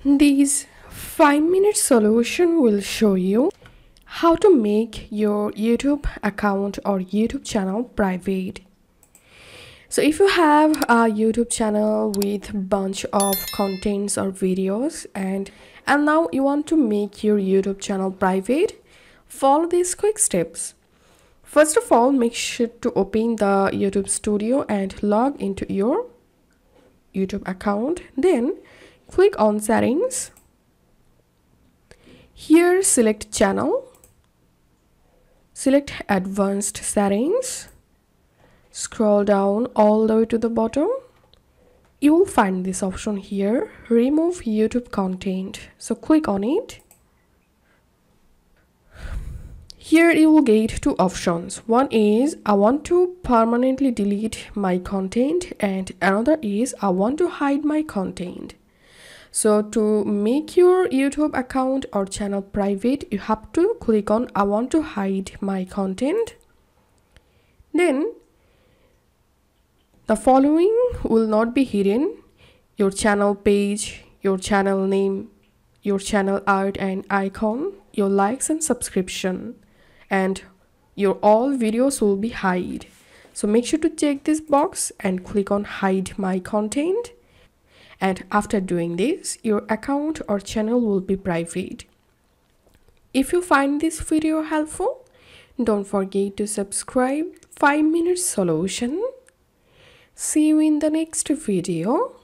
This 5-minute solution will show you how to make your YouTube account or YouTube channel private. So if you have a YouTube channel with bunch of contents or videos and now you want to make your YouTube channel private, follow these quick steps. First of all, make sure to open the YouTube Studio and log into your YouTube account. Then click on Settings. Here select Channel. Select Advanced Settings. Scroll down all the way to the bottom. You will find this option here, Remove YouTube Content. So click on it. Here you will get two options. One is I want to permanently delete my content and another is I want to hide my content. So to make your YouTube account or channel private, you have to click on I want to hide my content. Then the following will not be hidden: your channel page, your channel name, your channel art and icon, your likes and subscription, and your all videos will be hide. So make sure to check this box and click on hide my content. And after doing this, your account or channel will be private. If you find this video helpful, don't forget to subscribe. 5-minute solution. See you in the next video.